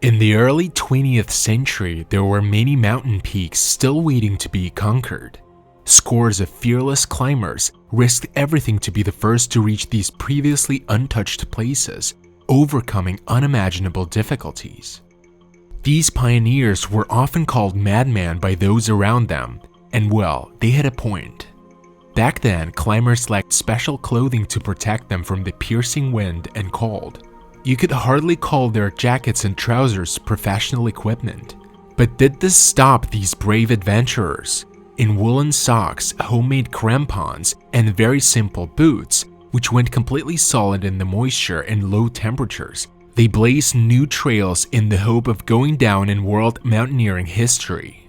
In the early 20th century, there were many mountain peaks still waiting to be conquered. Scores of fearless climbers risked everything to be the first to reach these previously untouched places, overcoming unimaginable difficulties. These pioneers were often called madmen by those around them, and well, they had a point. Back then, climbers lacked special clothing to protect them from the piercing wind and cold. You could hardly call their jackets and trousers professional equipment. But did this stop these brave adventurers? In woolen socks, homemade crampons, and very simple boots, which went completely solid in the moisture and low temperatures, they blazed new trails in the hope of going down in world mountaineering history.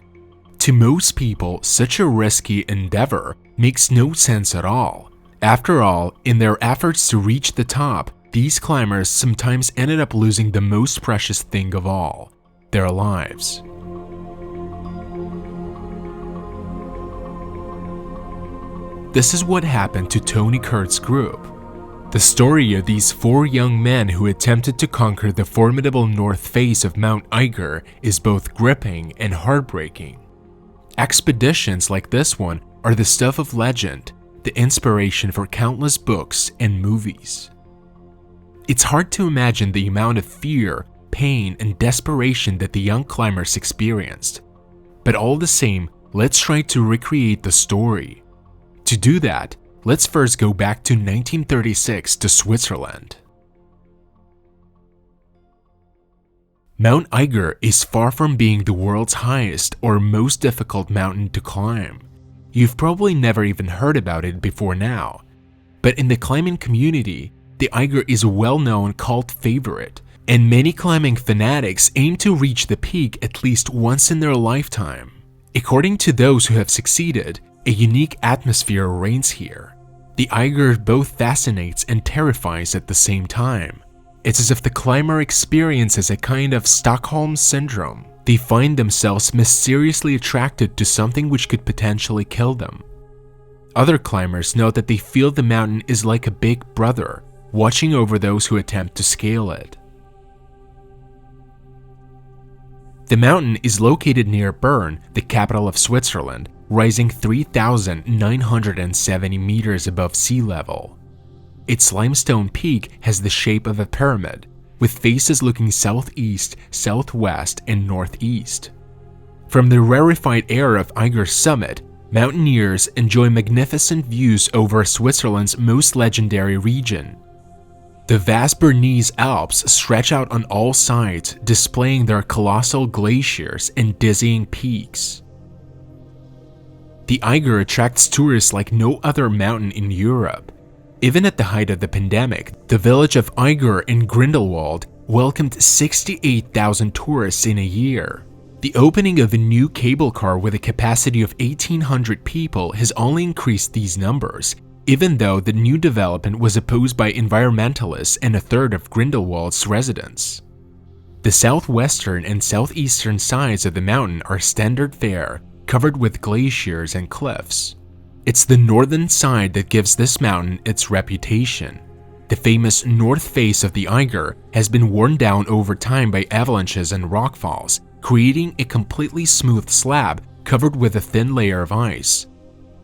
To most people, such a risky endeavor makes no sense at all. After all, in their efforts to reach the top, these climbers sometimes ended up losing the most precious thing of all, their lives. This is what happened to Toni Kurz's group. The story of these 4 young men who attempted to conquer the formidable north face of Mount Eiger is both gripping and heartbreaking. Expeditions like this one are the stuff of legend, the inspiration for countless books and movies. It's hard to imagine the amount of fear, pain, and desperation that the young climbers experienced. But all the same, let's try to recreate the story. To do that, let's first go back to 1936 to Switzerland. Mount Eiger is far from being the world's highest or most difficult mountain to climb. You've probably never even heard about it before now. But in the climbing community, the Eiger is a well-known cult favorite, and many climbing fanatics aim to reach the peak at least once in their lifetime. According to those who have succeeded, a unique atmosphere reigns here. The Eiger both fascinates and terrifies at the same time. It's as if the climber experiences a kind of Stockholm syndrome. They find themselves mysteriously attracted to something which could potentially kill them. Other climbers note that they feel the mountain is like a big brother, watching over those who attempt to scale it. The mountain is located near Bern, the capital of Switzerland, rising 3,970 meters above sea level. Its limestone peak has the shape of a pyramid, with faces looking southeast, southwest, and northeast. From the rarefied air of Eiger's summit, mountaineers enjoy magnificent views over Switzerland's most legendary region. The vast Bernese Alps stretch out on all sides, displaying their colossal glaciers and dizzying peaks. The Eiger attracts tourists like no other mountain in Europe. Even at the height of the pandemic, the village of Eiger in Grindelwald welcomed 68,000 tourists in a year. The opening of a new cable car with a capacity of 1,800 people has only increased these numbers, even though the new development was opposed by environmentalists and a third of Grindelwald's residents. The southwestern and southeastern sides of the mountain are standard fare, covered with glaciers and cliffs. It's the northern side that gives this mountain its reputation. The famous north face of the Eiger has been worn down over time by avalanches and rockfalls, creating a completely smooth slab covered with a thin layer of ice.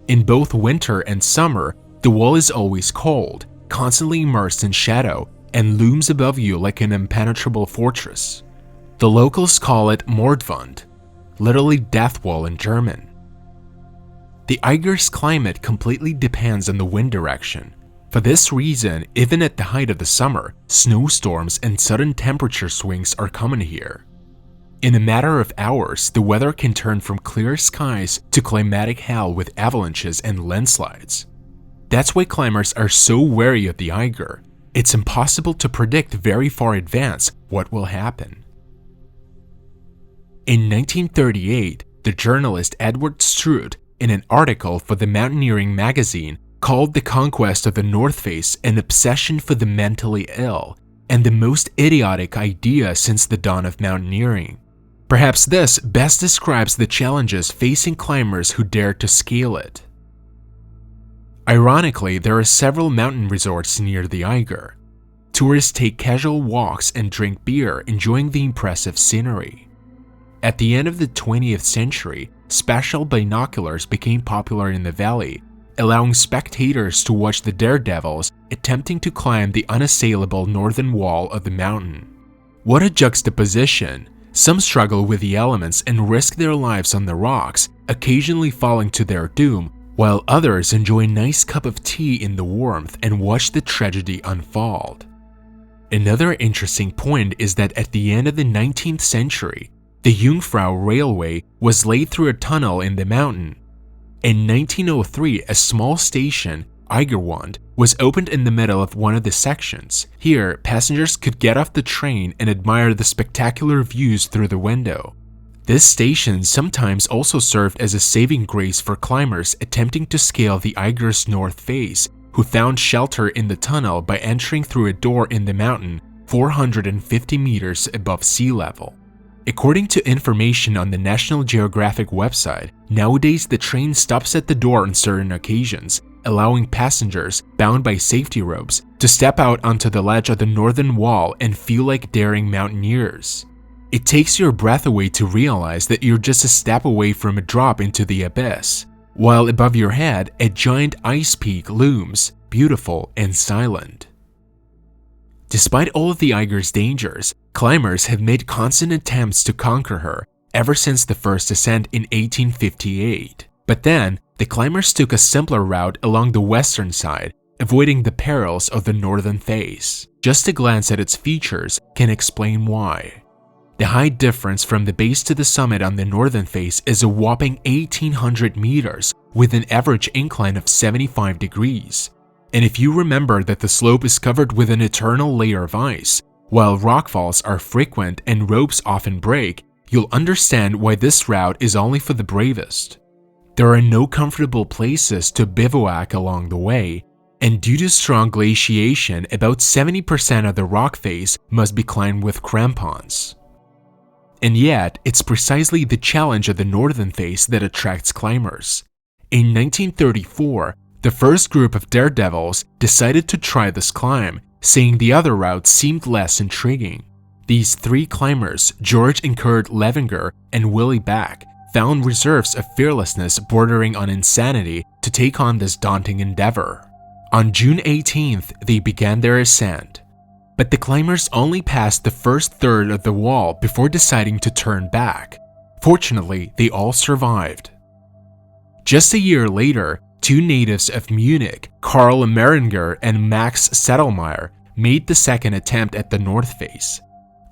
In both winter and summer, the wall is always cold, constantly immersed in shadow, and looms above you like an impenetrable fortress. The locals call it Mordwand, literally death wall in German. The Eiger's climate completely depends on the wind direction. For this reason, even at the height of the summer, snowstorms and sudden temperature swings are common here. In a matter of hours, the weather can turn from clear skies to climatic hell with avalanches and landslides. That's why climbers are so wary of the Eiger. It's impossible to predict very far in advance what will happen. In 1938, the journalist Edward Strout, in an article for the Mountaineering magazine, called the conquest of the North Face an obsession for the mentally ill and the most idiotic idea since the dawn of mountaineering. Perhaps this best describes the challenges facing climbers who dare to scale it. Ironically, there are several mountain resorts near the Eiger. tourists take casual walks and drink beer, enjoying the impressive scenery. At the end of the 20th century, special binoculars became popular in the valley, allowing spectators to watch the daredevils attempting to climb the unassailable northern wall of the mountain. What a juxtaposition! Some struggle with the elements and risk their lives on the rocks, occasionally falling to their doom, while others enjoy a nice cup of tea in the warmth and watch the tragedy unfold. Another interesting point is that at the end of the 19th century, the Jungfrau Railway was laid through a tunnel in the mountain. In 1903, a small station, Eiger, was opened in the middle of one of the sections. Here, passengers could get off the train and admire the spectacular views through the window. This station sometimes also served as a saving grace for climbers attempting to scale the Eiger's north face, who found shelter in the tunnel by entering through a door in the mountain 450 meters above sea level. According to information on the National Geographic website, nowadays the train stops at the door on certain occasions, allowing passengers, bound by safety ropes, to step out onto the ledge of the northern wall and feel like daring mountaineers. It takes your breath away to realize that you're just a step away from a drop into the abyss, while above your head a giant ice peak looms, beautiful and silent. Despite all of the Eiger's dangers, climbers have made constant attempts to conquer her ever since the first ascent in 1858. But then, the climbers took a simpler route along the western side, avoiding the perils of the northern face. Just a glance at its features can explain why. The height difference from the base to the summit on the northern face is a whopping 1,800 meters, with an average incline of 75 degrees. And if you remember that the slope is covered with an eternal layer of ice, while rockfalls are frequent and ropes often break, you'll understand why this route is only for the bravest. There are no comfortable places to bivouac along the way, and due to strong glaciation, about 70% of the rock face must be climbed with crampons. And yet, it's precisely the challenge of the northern face that attracts climbers. In 1934, the first group of daredevils decided to try this climb, saying the other route seemed less intriguing. These three climbers, George and Kurt Levinger and Willie Beck, found reserves of fearlessness bordering on insanity to take on this daunting endeavor. On June 18th, they began their ascent. But the climbers only passed the first third of the wall before deciding to turn back. Fortunately, they all survived. Just a year later, two natives of Munich, Karl Meringer and Max Settelmeyer, made the second attempt at the north face.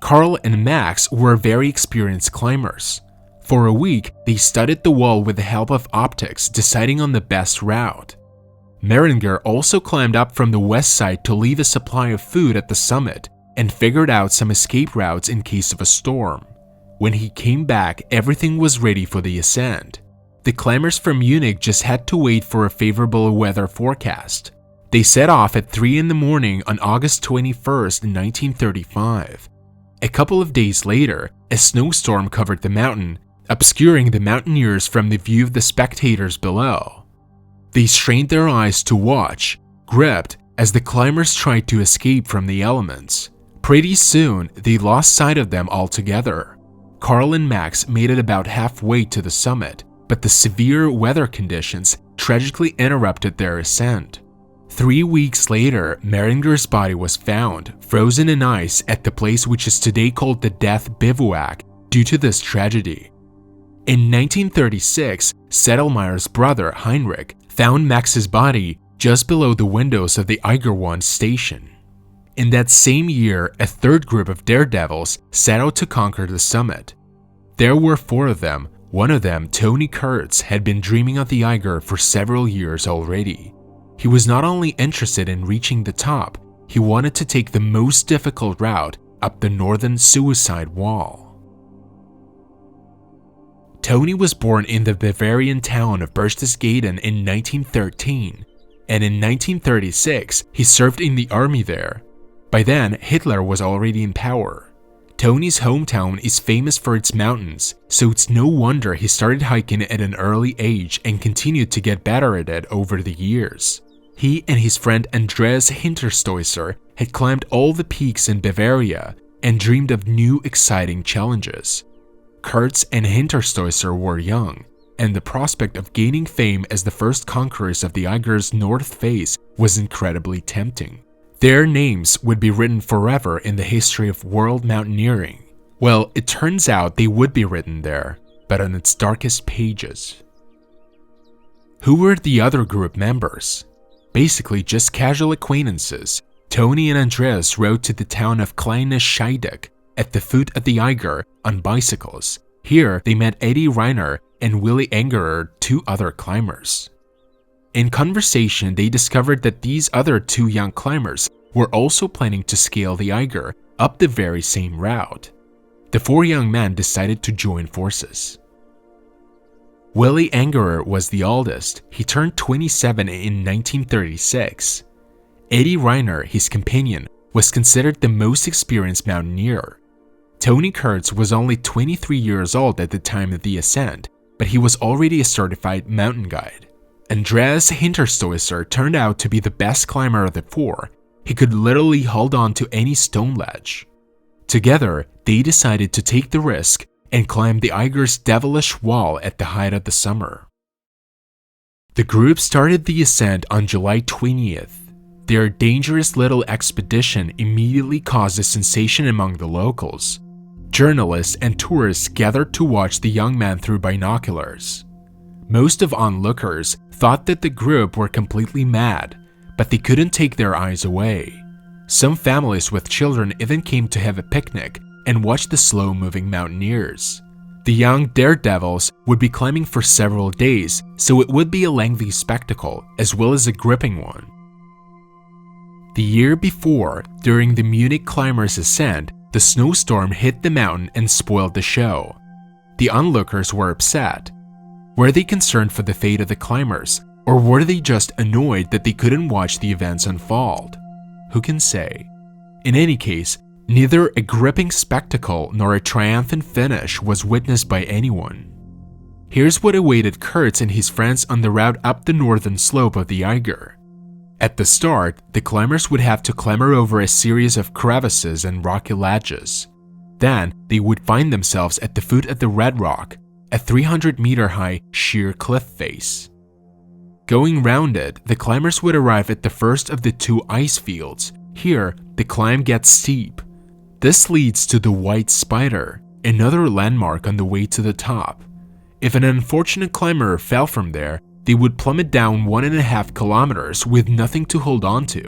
Karl and Max were very experienced climbers. For a week, they studied the wall with the help of optics, deciding on the best route. Meringer also climbed up from the west side to leave a supply of food at the summit and figured out some escape routes in case of a storm. When he came back, everything was ready for the ascent. The climbers from Munich just had to wait for a favorable weather forecast. They set off at 3 in the morning on August 21st, 1935. A couple of days later, a snowstorm covered the mountain, obscuring the mountaineers from the view of the spectators below. They strained their eyes to watch, gripped, as the climbers tried to escape from the elements. Pretty soon, they lost sight of them altogether. Karl and Max made it about halfway to the summit, but the severe weather conditions tragically interrupted their ascent. 3 weeks later, Meringer's body was found, frozen in ice at the place which is today called the Death Bivouac due to this tragedy. In 1936, Settelmeyer's brother Heinrich found Max's body just below the windows of the Eiger station. In that same year, a third group of daredevils set out to conquer the summit. There were 4 of them. One of them, Toni Kurz, had been dreaming of the Eiger for several years already. He was not only interested in reaching the top, he wanted to take the most difficult route up the northern suicide wall. Toni was born in the Bavarian town of Berchtesgaden in 1913, and in 1936 he served in the army there. By then, Hitler was already in power. Toni's hometown is famous for its mountains, so it's no wonder he started hiking at an early age and continued to get better at it over the years. He and his friend Andreas Hinterstoisser had climbed all the peaks in Bavaria and dreamed of new exciting challenges. Kurz and Hinterstoisser were young, and the prospect of gaining fame as the first conquerors of the Eiger's north face was incredibly tempting. Their names would be written forever in the history of world mountaineering. Well, it turns out they would be written there, but on its darkest pages. Who were the other group members? Basically just casual acquaintances. Toni and Andreas rode to the town of Kleine Scheidegg at the foot of the Eiger on bicycles. Here, they met Eddie Reiner and Willi Engerer, two other climbers. In conversation, they discovered that these other two young climbers were also planning to scale the Eiger up the very same route. The four young men decided to join forces. Willi Engerer was the oldest. He turned 27 in 1936. Eddie Reiner, his companion, was considered the most experienced mountaineer. Toni Kurz was only 23 years old at the time of the ascent, but he was already a certified mountain guide. Andreas Hinterstoisser turned out to be the best climber of the four. He could literally hold on to any stone ledge. Together, they decided to take the risk and climb the Eiger's devilish wall at the height of the summer. The group started the ascent on July 20th. Their dangerous little expedition immediately caused a sensation among the locals. Journalists and tourists gathered to watch the young man through binoculars. Most of onlookers thought that the group were completely mad, but they couldn't take their eyes away. Some families with children even came to have a picnic and watch the slow-moving mountaineers. The young daredevils would be climbing for several days, so it would be a lengthy spectacle as well as a gripping one. The year before, during the Munich climbers' ascent, the snowstorm hit the mountain and spoiled the show. The onlookers were upset. Were they concerned for the fate of the climbers, or were they just annoyed that they couldn't watch the events unfold? Who can say? In any case, neither a gripping spectacle nor a triumphant finish was witnessed by anyone. Here's what awaited Kurz and his friends on the route up the northern slope of the Eiger. At the start, the climbers would have to clamber over a series of crevices and rocky ledges. Then, they would find themselves at the foot of the Red Rock, a 300-meter-high sheer cliff face. Going round it, the climbers would arrive at the first of the two ice fields. Here, the climb gets steep. This leads to the White Spider, another landmark on the way to the top. If an unfortunate climber fell from there, they would plummet down 1.5 kilometers with nothing to hold on to.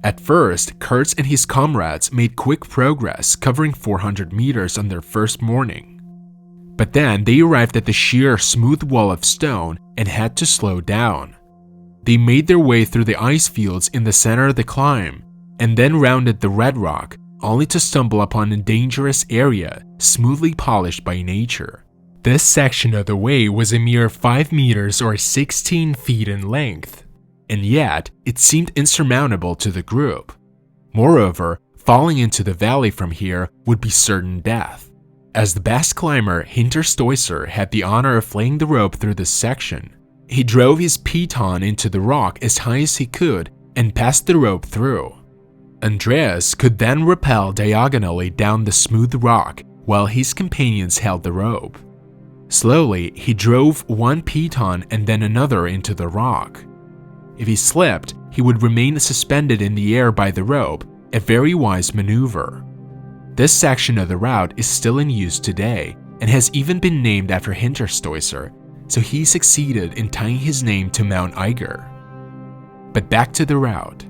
At first, Kurz and his comrades made quick progress, covering 400 meters on their first morning. But then they arrived at the sheer, smooth wall of stone and had to slow down. They made their way through the ice fields in the center of the climb, and then rounded the Red Rock, only to stumble upon a dangerous area, smoothly polished by nature. This section of the way was a mere 5 meters or 16 feet in length, and yet it seemed insurmountable to the group. Moreover, falling into the valley from here would be certain death. As the best climber, Hinterstoisser had the honor of flaying the rope through this section. He drove his piton into the rock as high as he could and passed the rope through. Andreas could then rappel diagonally down the smooth rock while his companions held the rope. Slowly, he drove one piton and then another into the rock. If he slipped, he would remain suspended in the air by the rope, a very wise maneuver. This section of the route is still in use today and has even been named after Hinterstoisser, so he succeeded in tying his name to Mount Eiger. But back to the route.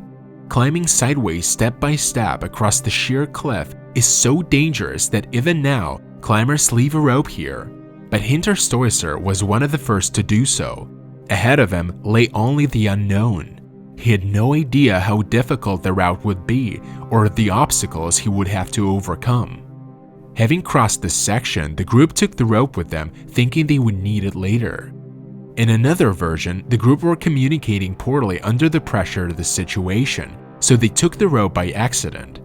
Climbing sideways step by step across the sheer cliff is so dangerous that even now, climbers leave a rope here, but Hinterstoisser was one of the first to do so. Ahead of him lay only the unknown. He had no idea how difficult the route would be or the obstacles he would have to overcome. Having crossed this section, the group took the rope with them, thinking they would need it later. In another version, the group were communicating poorly under the pressure of the situation, so they took the rope by accident.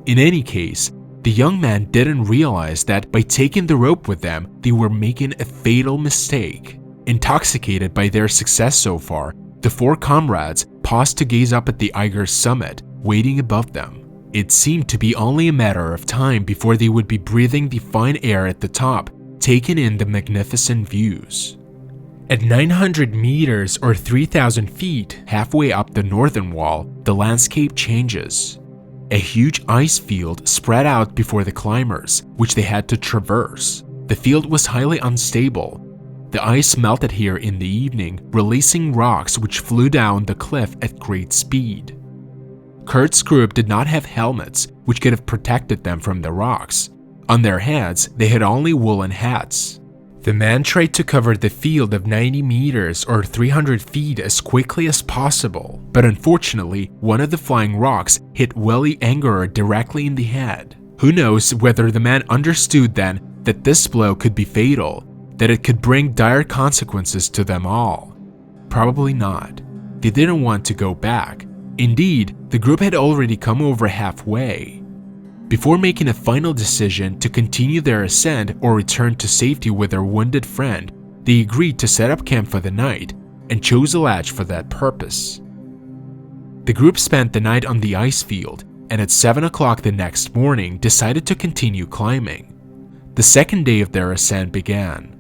In any case, the young man didn't realize that by taking the rope with them, they were making a fatal mistake. Intoxicated by their success so far, The four comrades paused to gaze up at the Eiger summit, waiting above them. It seemed to be only a matter of time before they would be breathing the fine air at the top, taking in the magnificent views. At 900 meters or 3,000 feet, halfway up the northern wall, the landscape changes. A huge ice field spread out before the climbers, which they had to traverse. The field was highly unstable. The ice melted here in the evening, releasing rocks which flew down the cliff at great speed. Kurtz's group did not have helmets, which could have protected them from the rocks. On their heads, they had only woolen hats. The man tried to cover the field of 90 meters or 300 feet as quickly as possible, but unfortunately, one of the flying rocks hit Willie Eiger directly in the head. Who knows whether the man understood then that this blow could be fatal, that it could bring dire consequences to them all? Probably not. They didn't want to go back. Indeed, the group had already come over halfway. Before making a final decision to continue their ascent or return to safety with their wounded friend, they agreed to set up camp for the night and chose a ledge for that purpose. The group spent the night on the ice field and at 7 o'clock the next morning decided to continue climbing. The second day of their ascent began.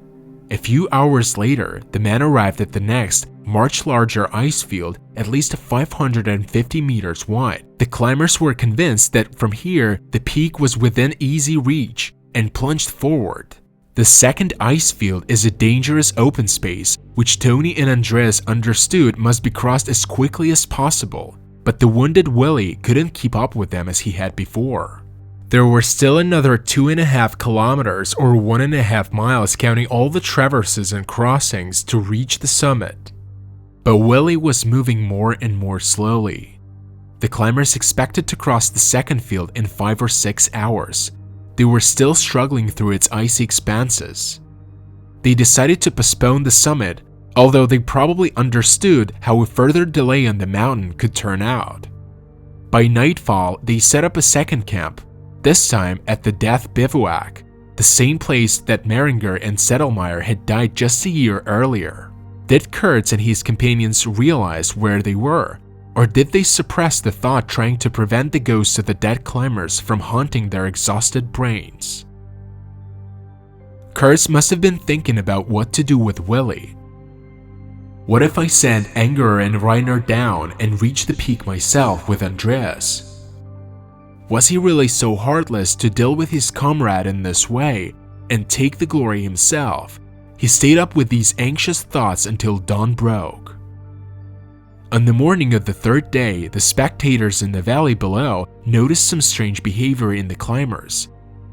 A few hours later, the man arrived at the next, much larger ice field, at least 550 meters wide. The climbers were convinced that from here, the peak was within easy reach and plunged forward. The second ice field is a dangerous open space, which Toni and Andreas understood must be crossed as quickly as possible, but the wounded Willie couldn't keep up with them as he had before. There were still another 2.5 kilometers or 1.5 miles counting all the traverses and crossings to reach the summit. But Willie was moving more and more slowly. The climbers expected to cross the second field in 5 or 6 hours. They were still struggling through its icy expanses. They decided to postpone the summit, although they probably understood how a further delay on the mountain could turn out. By nightfall, they set up a second camp, this time at the Death Bivouac, the same place that Meringer and Sedlmayr had died just a year earlier. Did Kurtz and his companions realize where they were, or did they suppress the thought trying to prevent the ghosts of the dead climbers from haunting their exhausted brains? Kurtz must have been thinking about what to do with Willie. What if I send Eiger and Rainer down and reach the peak myself with Andreas? Was he really so heartless to deal with his comrade in this way and take the glory himself? He stayed up with these anxious thoughts until dawn broke. On the morning of the third day, the spectators in the valley below noticed some strange behavior in the climbers.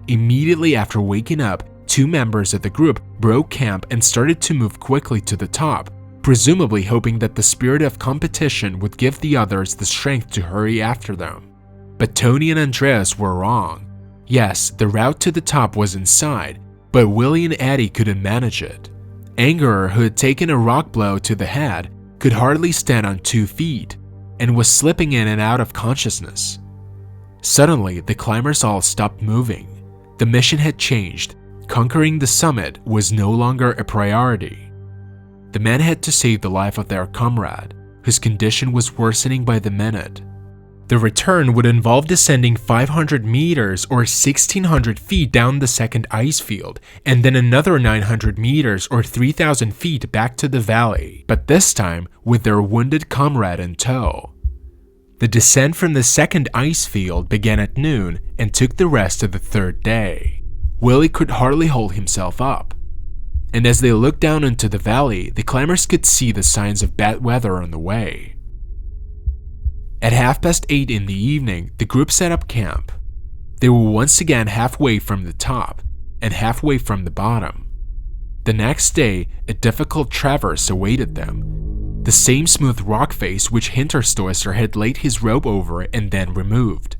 Immediately after waking up, 2 members of the group broke camp and started to move quickly to the top, presumably hoping that the spirit of competition would give the others the strength to hurry after them. But Toni and Andreas were wrong. Yes, the route to the top was inside, but Willie and Eddie couldn't manage it. Eiger, who had taken a rock blow to the head, could hardly stand on 2 feet and was slipping in and out of consciousness. Suddenly, the climbers all stopped moving. The mission had changed. Conquering the summit was no longer a priority. The men had to save the life of their comrade, whose condition was worsening by the minute. The return would involve descending 500 meters or 1,600 feet down the second ice field, and then another 900 meters or 3,000 feet back to the valley, but this time with their wounded comrade in tow. The descent from the second ice field began at noon and took the rest of the third day. Willie could hardly hold himself up, and as they looked down into the valley, the climbers could see the signs of bad weather on the way. At 8:30 in the evening, the group set up camp. They were once again halfway from the top and halfway from the bottom. The next day, a difficult traverse awaited them. The same smooth rock face which Hinterstoister had laid his robe over and then removed.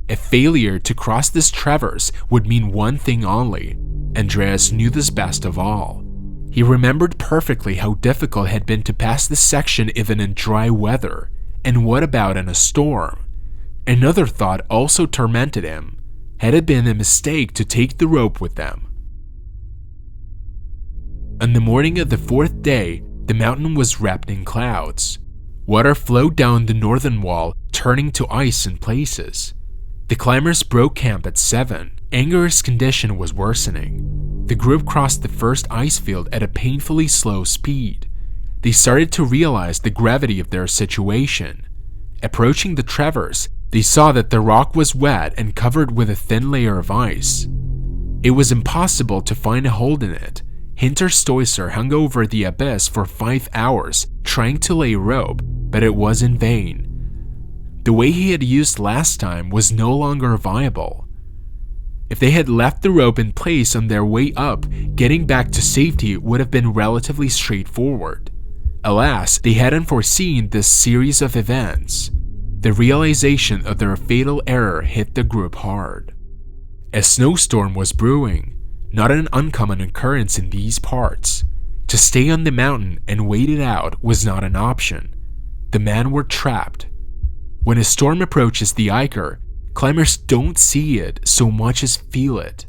A failure to cross this traverse would mean one thing only. Andreas knew this best of all. He remembered perfectly how difficult it had been to pass this section even in dry weather. And what about in a storm? Another thought also tormented him. Had it been a mistake to take the rope with them? On the morning of the 4th day, the mountain was wrapped in clouds. Water flowed down the northern wall, turning to ice in places. The climbers broke camp at 7. Eiger's condition was worsening. The group crossed the first ice field at a painfully slow speed. They started to realize the gravity of their situation. Approaching the traverse, they saw that the rock was wet and covered with a thin layer of ice. It was impossible to find a hold in it. Hinterstoicer hung over the abyss for 5 hours, trying to lay rope, but it was in vain. The way he had used last time was no longer viable. If they had left the rope in place on their way up, getting back to safety would have been relatively straightforward. Alas, they hadn't foreseen this series of events. The realization of their fatal error hit the group hard. A snowstorm was brewing, not an uncommon occurrence in these parts. To stay on the mountain and wait it out was not an option. The men were trapped. When a storm approaches the Eiger, climbers don't see it so much as feel it.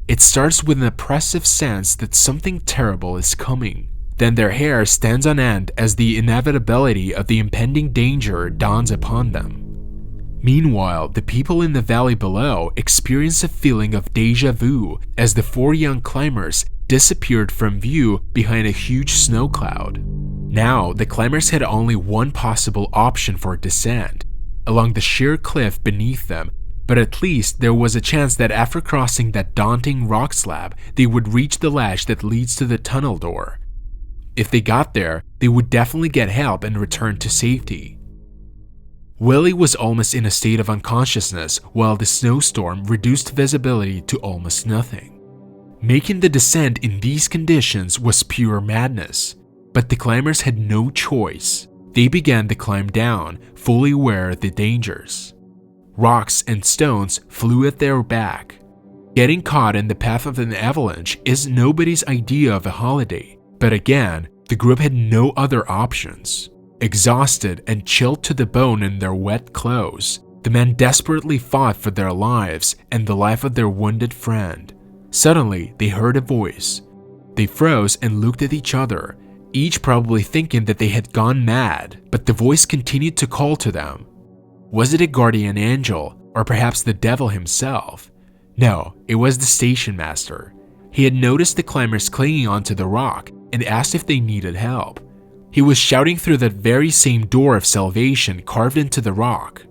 It starts with an oppressive sense that something terrible is coming. Then their hair stands on end as the inevitability of the impending danger dawns upon them. Meanwhile, the people in the valley below experience a feeling of déjà vu as the 4 young climbers disappeared from view behind a huge snow cloud. Now, the climbers had only one possible option for descent, along the sheer cliff beneath them, but at least there was a chance that after crossing that daunting rock slab, they would reach the ledge that leads to the tunnel door. If they got there, they would definitely get help and return to safety. Willie was almost in a state of unconsciousness while the snowstorm reduced visibility to almost nothing. Making the descent in these conditions was pure madness, but the climbers had no choice. They began the climb down, fully aware of the dangers. Rocks and stones flew at their back. Getting caught in the path of an avalanche is nobody's idea of a holiday, but again, the group had no other options. Exhausted and chilled to the bone in their wet clothes, the men desperately fought for their lives and the life of their wounded friend. Suddenly, they heard a voice. They froze and looked at each other, each probably thinking that they had gone mad, but the voice continued to call to them. Was it a guardian angel, or perhaps the devil himself? No, it was the station master. He had noticed the climbers clinging onto the rock and asked if they needed help. He was shouting through that very same door of salvation carved into the rock.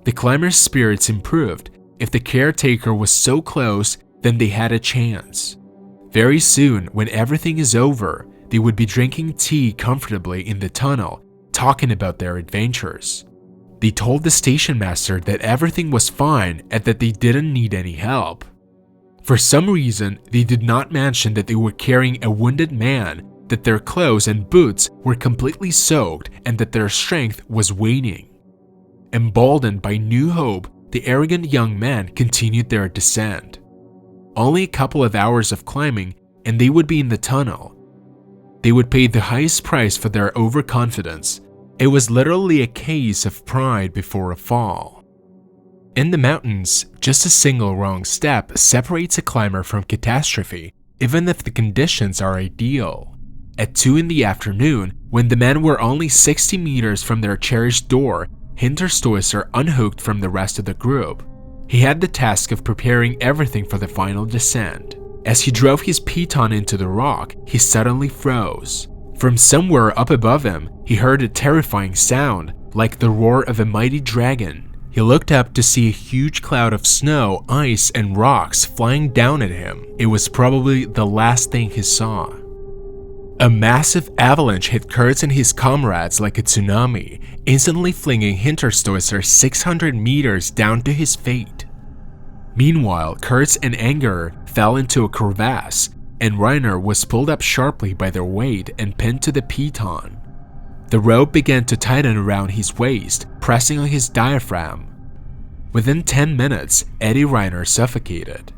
The climbers' spirits improved. If the caretaker was so close, then they had a chance. Very soon, when everything is over, they would be drinking tea comfortably in the tunnel, talking about their adventures. They told the station master that everything was fine and that they didn't need any help. For some reason, they did not mention that they were carrying a wounded man, that their clothes and boots were completely soaked, and that their strength was waning. Emboldened by new hope, the arrogant young men continued their descent. Only a couple of hours of climbing, and they would be in the tunnel. They would pay the highest price for their overconfidence. It was literally a case of pride before a fall. In the mountains, just a single wrong step separates a climber from catastrophe, even if the conditions are ideal. At 2 in the afternoon, when the men were only 60 meters from their cherished door, Hinterstoicer unhooked from the rest of the group. He had the task of preparing everything for the final descent. As he drove his piton into the rock, he suddenly froze. From somewhere up above him, he heard a terrifying sound, like the roar of a mighty dragon. He looked up to see a huge cloud of snow, ice, and rocks flying down at him. It was probably the last thing he saw. A massive avalanche hit Kurz and his comrades like a tsunami, instantly flinging Hinterstoicer 600 meters down to his fate. Meanwhile, Kurz and Eiger fell into a crevasse, and Reiner was pulled up sharply by their weight and pinned to the piton. The rope began to tighten around his waist, pressing on his diaphragm. Within 10 minutes, Eddie Reiner suffocated.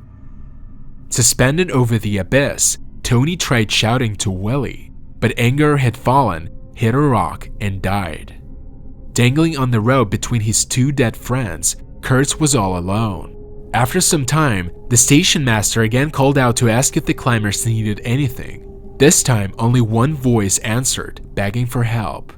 Suspended over the abyss, Toni tried shouting to Willie, but Eiger had fallen, hit a rock, and died. Dangling on the rope between his 2 dead friends, Kurz was all alone. After some time, the station master again called out to ask if the climbers needed anything. This time, only one voice answered, begging for help.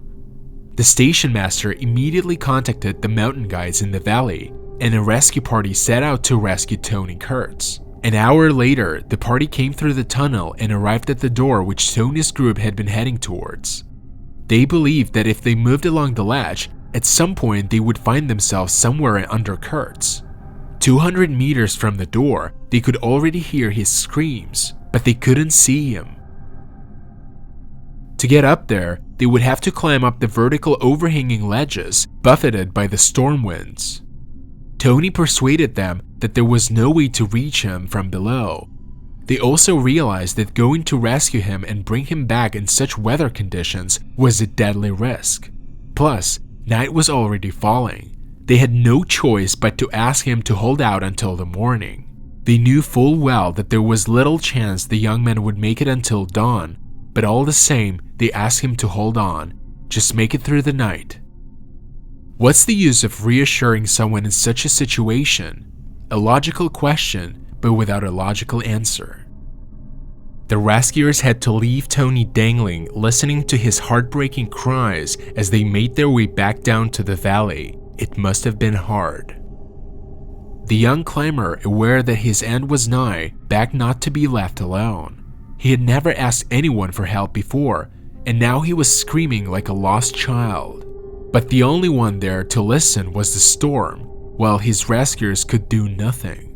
The station master immediately contacted the mountain guides in the valley, and a rescue party set out to rescue Toni Kurz. An hour later, the party came through the tunnel and arrived at the door which Toni's group had been heading towards. They believed that if they moved along the ledge, at some point they would find themselves somewhere under Kurz. 200 meters from the door, they could already hear his screams, but they couldn't see him. To get up there, they would have to climb up the vertical overhanging ledges, buffeted by the storm winds. Toni persuaded them that there was no way to reach him from below. They also realized that going to rescue him and bring him back in such weather conditions was a deadly risk. Plus, night was already falling. They had no choice but to ask him to hold out until the morning. They knew full well that there was little chance the young man would make it until dawn, but all the same, they asked him to hold on, just make it through the night. What's the use of reassuring someone in such a situation? A logical question, but without a logical answer. The rescuers had to leave Toni dangling, listening to his heartbreaking cries as they made their way back down to the valley. It must have been hard. The young climber, aware that his end was nigh, begged not to be left alone. He had never asked anyone for help before, and now he was screaming like a lost child. But the only one there to listen was the storm, while his rescuers could do nothing.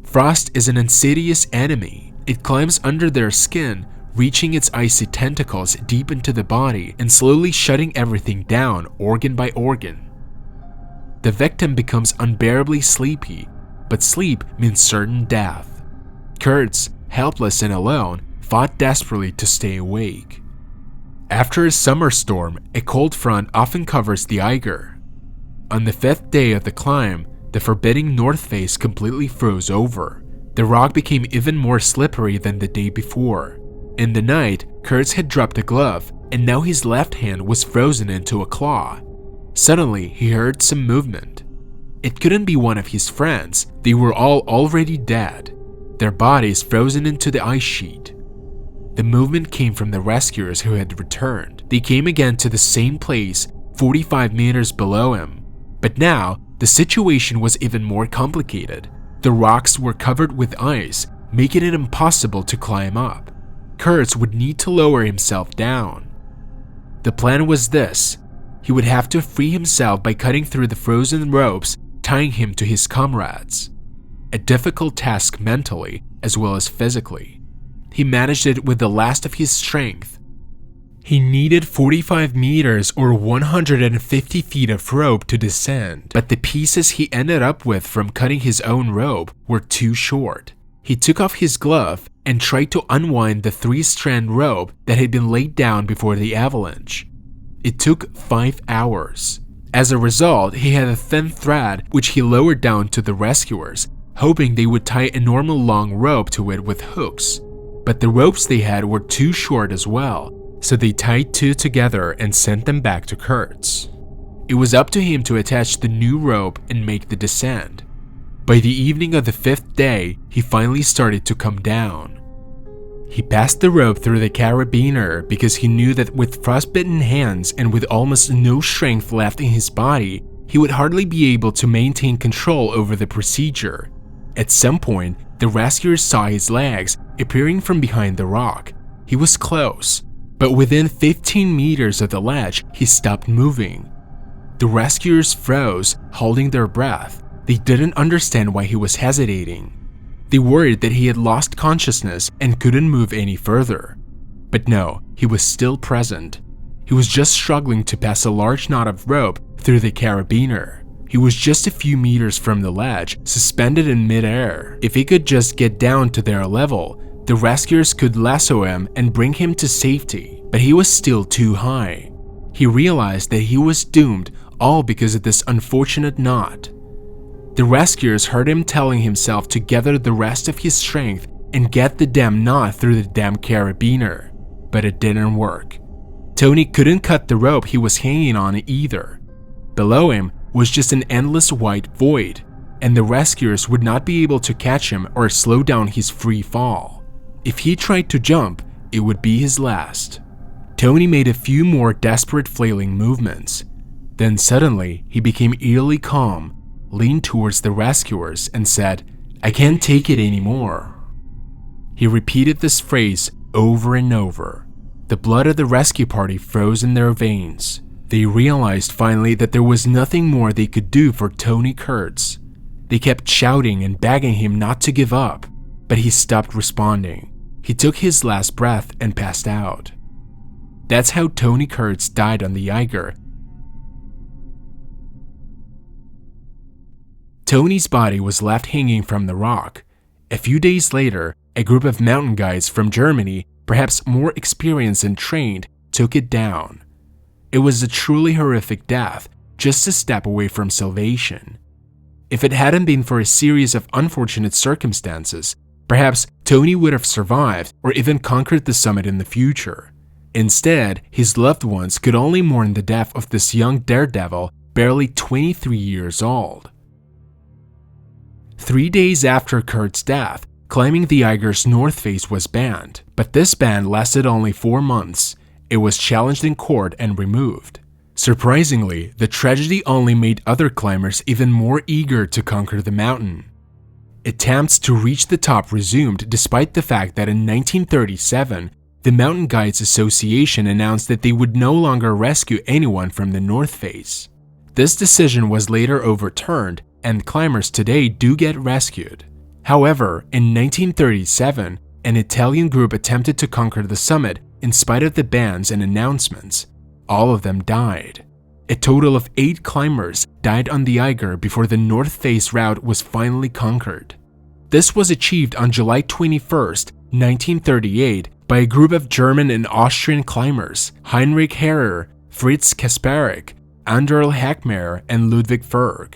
Frost is an insidious enemy. It climbs under their skin, reaching its icy tentacles deep into the body and slowly shutting everything down organ by organ. The victim becomes unbearably sleepy, but sleep means certain death. Kurz, helpless and alone, fought desperately to stay awake. After a summer storm, a cold front often covers the Eiger. On the 5th day of the climb, the forbidding north face completely froze over. The rock became even more slippery than the day before. In the night, Kurz had dropped a glove, and now his left hand was frozen into a claw. Suddenly, he heard some movement. It couldn't be one of his friends. They were all already dead, their bodies frozen into the ice sheet. The movement came from the rescuers who had returned. They came again to the same place, 45 meters below him. But now, the situation was even more complicated. The rocks were covered with ice, making it impossible to climb up. Kurz would need to lower himself down. The plan was this: he would have to free himself by cutting through the frozen ropes, tying him to his comrades. A difficult task mentally as well as physically. He managed it with the last of his strength. He needed 45 meters or 150 feet of rope to descend, but the pieces he ended up with from cutting his own rope were too short. He took off his glove and tried to unwind the 3-strand rope that had been laid down before the avalanche. It took 5 hours. As a result, he had a thin thread which he lowered down to the rescuers, hoping they would tie a normal long rope to it with hooks. But the ropes they had were too short as well, so they tied 2 together and sent them back to Kurz. It was up to him to attach the new rope and make the descent. By the evening of the 5th day, he finally started to come down. He passed the rope through the carabiner because he knew that with frostbitten hands and with almost no strength left in his body, he would hardly be able to maintain control over the procedure. At some point, the rescuers saw his legs appearing from behind the rock. He was close, but within 15 meters of the ledge, he stopped moving. The rescuers froze, holding their breath. They didn't understand why he was hesitating. They worried that he had lost consciousness and couldn't move any further. But no, he was still present. He was just struggling to pass a large knot of rope through the carabiner. He was just a few meters from the ledge, suspended in midair. If he could just get down to their level, the rescuers could lasso him and bring him to safety, but he was still too high. He realized that he was doomed, all because of this unfortunate knot. The rescuers heard him telling himself to gather the rest of his strength and get the damn knot through the damn carabiner, but it didn't work. Toni couldn't cut the rope he was hanging on either. Below him was just an endless white void, and the rescuers would not be able to catch him or slow down his free fall. If he tried to jump, it would be his last. Toni made a few more desperate flailing movements. Then suddenly, he became eerily calm, leaned towards the rescuers, and said, "I can't take it anymore." He repeated this phrase over and over. The blood of the rescue party froze in their veins. They realized finally that there was nothing more they could do for Toni Kurz. They kept shouting and begging him not to give up, but he stopped responding. He took his last breath and passed out. That's how Toni Kurz died on the Eiger. Toni's body was left hanging from the rock. A few days later, a group of mountain guides from Germany, perhaps more experienced and trained, took it down. It was a truly horrific death, just a step away from salvation. If it hadn't been for a series of unfortunate circumstances, perhaps Toni would have survived or even conquered the summit in the future. Instead, his loved ones could only mourn the death of this young daredevil, barely 23 years old. 3 days after Kurtz's death, climbing the Eiger's north face was banned, but this ban lasted only 4 months. It was challenged in court and removed. Surprisingly, the tragedy only made other climbers even more eager to conquer the mountain. Attempts to reach the top resumed despite the fact that in 1937, the Mountain Guides Association announced that they would no longer rescue anyone from the north face. This decision was later overturned, and climbers today do get rescued. However, in 1937, an Italian group attempted to conquer the summit in spite of the bans and announcements. All of them died. A total of 8 climbers died on the Eiger before the north face route was finally conquered. This was achieved on July 21, 1938, by a group of German and Austrian climbers, Heinrich Herrer, Fritz Kasperek, Anderl Heckmeyer, and Ludwig Ferg.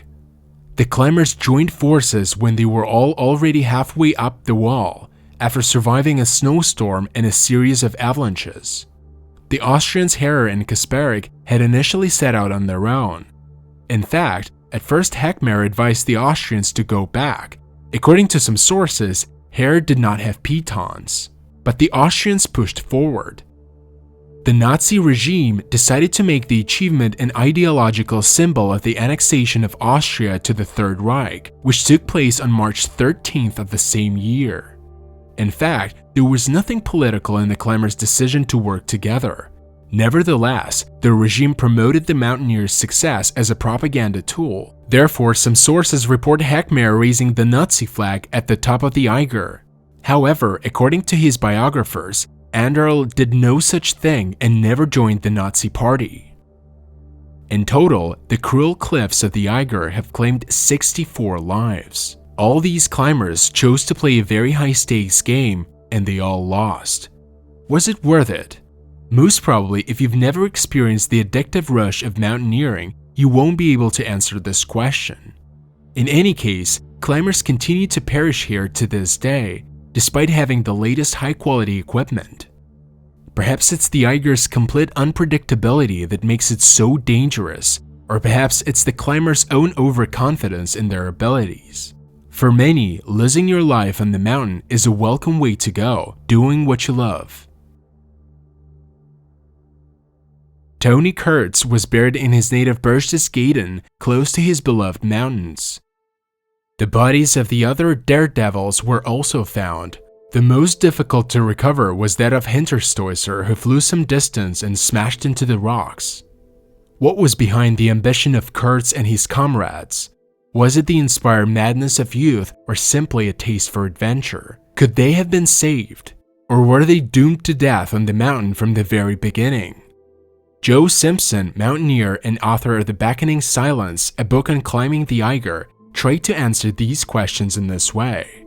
The climbers joined forces when they were all already halfway up the wall, after surviving a snowstorm and a series of avalanches. The Austrians Herrer and Kasperek had initially set out on their own. In fact, at first Heckmeyer advised the Austrians to go back. According to some sources, Herrer did not have pitons, but the Austrians pushed forward. The Nazi regime decided to make the achievement an ideological symbol of the annexation of Austria to the Third Reich, which took place on March 13th of the same year. In fact, there was nothing political in the climbers' decision to work together. Nevertheless, the regime promoted the mountaineers' success as a propaganda tool. Therefore, some sources report Heckmeyer raising the Nazi flag at the top of the Eiger. However, according to his biographers, Anderl did no such thing and never joined the Nazi party. In total, the cruel cliffs of the Eiger have claimed 64 lives. All these climbers chose to play a very high-stakes game, and they all lost. Was it worth it? Most probably, if you've never experienced the addictive rush of mountaineering, you won't be able to answer this question. In any case, climbers continue to perish here to this day, despite having the latest high-quality equipment. Perhaps it's the Eiger's complete unpredictability that makes it so dangerous, or perhaps it's the climber's own overconfidence in their abilities. For many, losing your life on the mountain is a welcome way to go, doing what you love. Toni Kurz was buried in his native Berchtesgaden, close to his beloved mountains. The bodies of the other daredevils were also found. The most difficult to recover was that of Hinterstoicer, who flew some distance and smashed into the rocks. What was behind the ambition of Kurz and his comrades? Was it the inspired madness of youth or simply a taste for adventure? Could they have been saved? Or were they doomed to death on the mountain from the very beginning? Joe Simpson, mountaineer and author of The Beckoning Silence, a book on climbing the Eiger, tried to answer these questions in this way.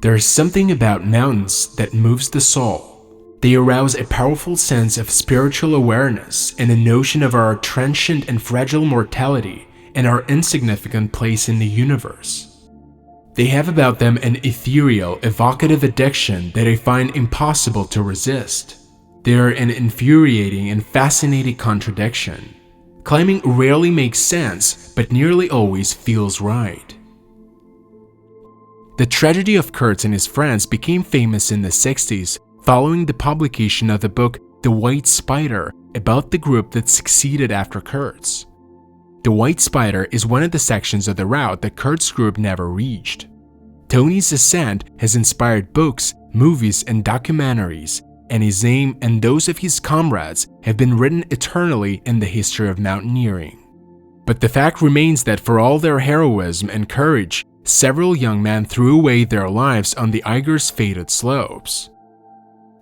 There is something about mountains that moves the soul. They arouse a powerful sense of spiritual awareness and a notion of our transient and fragile mortality and our insignificant place in the universe. They have about them an ethereal, evocative addiction that I find impossible to resist. They are an infuriating and fascinating contradiction. Climbing rarely makes sense, but nearly always feels right. The tragedy of Kurz and his friends became famous in the 60s following the publication of the book The White Spider about the group that succeeded after Kurz. The White Spider is one of the sections of the route that Kurz's group never reached. Toni's ascent has inspired books, movies, and documentaries, and his name and those of his comrades have been written eternally in the history of mountaineering. But the fact remains that for all their heroism and courage, several young men threw away their lives on the Eiger's fated slopes.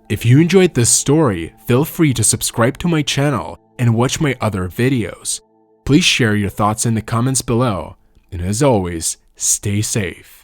If you enjoyed this story, feel free to subscribe to my channel and watch my other videos. Please share your thoughts in the comments below, and as always, stay safe.